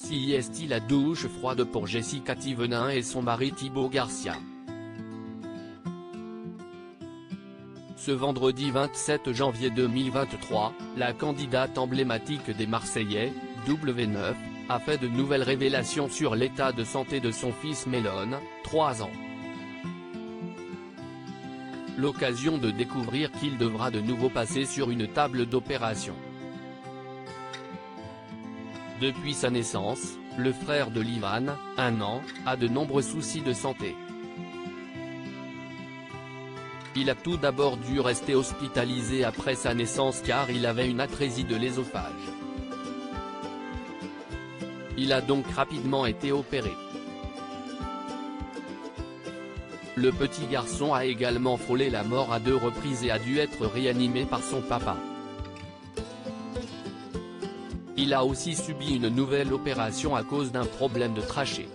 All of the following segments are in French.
CIST la douche froide pour Jessica Thévenin et son mari Thibaut Garcia. Ce vendredi 27 janvier 2023, la candidate emblématique des Marseillais, W9, a fait de nouvelles révélations sur l'état de santé de son fils Melon, 3 ans. L'occasion de découvrir qu'il devra de nouveau passer sur une table d'opération. Depuis sa naissance, le frère de Livan, 1 an, a de nombreux soucis de santé. Il a tout d'abord dû rester hospitalisé après sa naissance car il avait une atrésie de l'œsophage. Il a donc rapidement été opéré. Le petit garçon a également frôlé la mort à 2 reprises et a dû être réanimé par son papa. Il a aussi subi une nouvelle opération à cause d'un problème de trachée.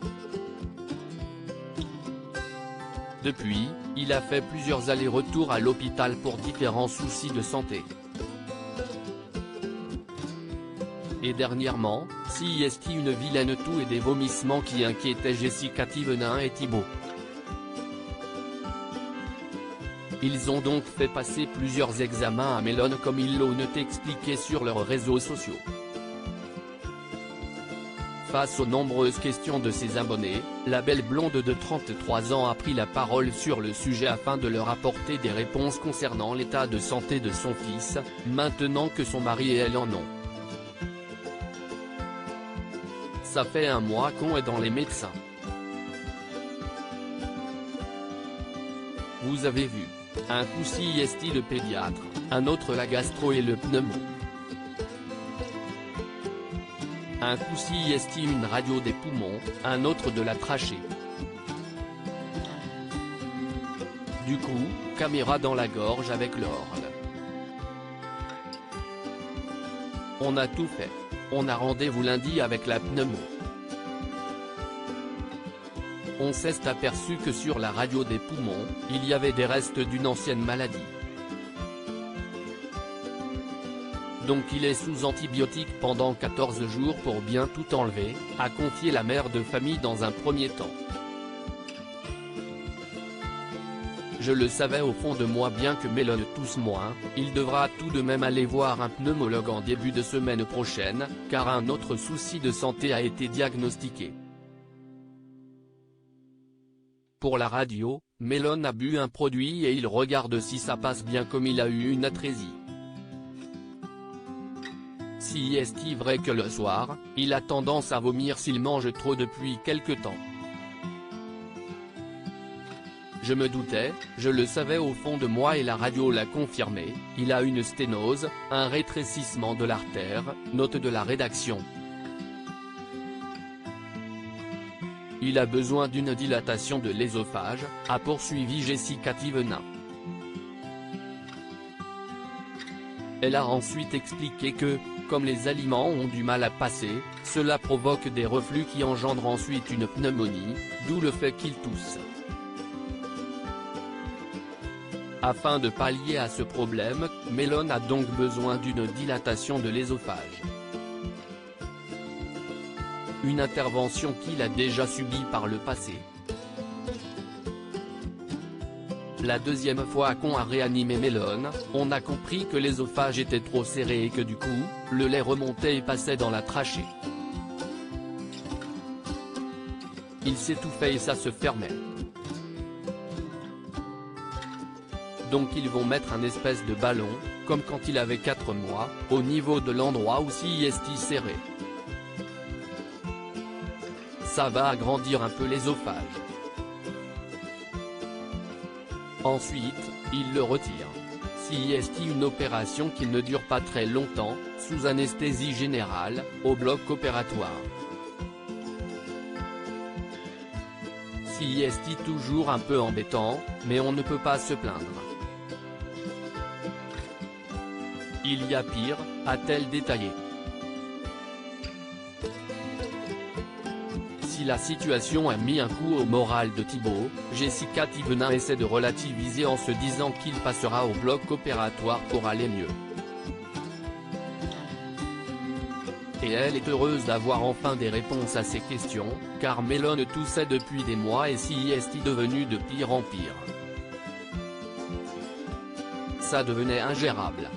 Depuis, il a fait plusieurs allers-retours à l'hôpital pour différents soucis de santé. Et dernièrement, CIST une vilaine toux et des vomissements qui inquiétaient Jessica Thévenin et Thibaut. Ils ont donc fait passer plusieurs examens à Melon comme ils l'ont expliqué sur leurs réseaux sociaux. Face aux nombreuses questions de ses abonnés, la belle blonde de 33 ans a pris la parole sur le sujet afin de leur apporter des réponses concernant l'état de santé de son fils, maintenant que son mari et elle en ont. Ça fait 1 mois qu'on est dans les médecins. Vous avez vu. Un coup CIST le pédiatre, un autre la gastro et le pneumo. Un coup CIST une radio des poumons, un autre de la trachée. Du coup, caméra dans la gorge avec l'orle. On a tout fait. On a rendez-vous lundi avec la pneumo. On s'est aperçu que sur la radio des poumons, il y avait des restes d'une ancienne maladie. Donc il est sous antibiotiques pendant 14 jours pour bien tout enlever, a confié la mère de famille dans un premier temps. Je le savais au fond de moi bien que Melon tousse moins, il devra tout de même aller voir un pneumologue en début de semaine prochaine, car un autre souci de santé a été diagnostiqué. Pour la radio, Melon a bu un produit et il regarde si ça passe bien comme il a eu une atrésie. Si est-il vrai que le soir, il a tendance à vomir s'il mange trop depuis quelque temps. Je me doutais, je le savais au fond de moi et la radio l'a confirmé, il a une sténose, un rétrécissement de l'artère, note de la rédaction. Il a besoin d'une dilatation de l'œsophage, a poursuivi Jessica Thévenin. Elle a ensuite expliqué que, comme les aliments ont du mal à passer, cela provoque des reflux qui engendrent ensuite une pneumonie, d'où le fait qu'il tousse. Afin de pallier à ce problème, Melon a donc besoin d'une dilatation de l'œsophage. Une intervention qu'il a déjà subie par le passé. La deuxième fois qu'on a réanimé Melon, on a compris que l'œsophage était trop serré et que du coup, le lait remontait et passait dans la trachée. Il s'étouffait et ça se fermait. Donc ils vont mettre un espèce de ballon, comme quand il avait 4 mois, au niveau de l'endroit où CIST serré. Ça va agrandir un peu l'œsophage. Ensuite, il le retire. CIST une opération qui ne dure pas très longtemps, sous anesthésie générale, au bloc opératoire. CIST toujours un peu embêtant, mais on ne peut pas se plaindre. Il y a pire, a-t-elle détaillé. Si la situation a mis un coup au moral de Thibaut, Jessica Thévenin essaie de relativiser en se disant qu'il passera au bloc opératoire pour aller mieux. Et elle est heureuse d'avoir enfin des réponses à ces questions, car Melone toussait depuis des mois et si est devenu de pire en pire. Ça devenait ingérable.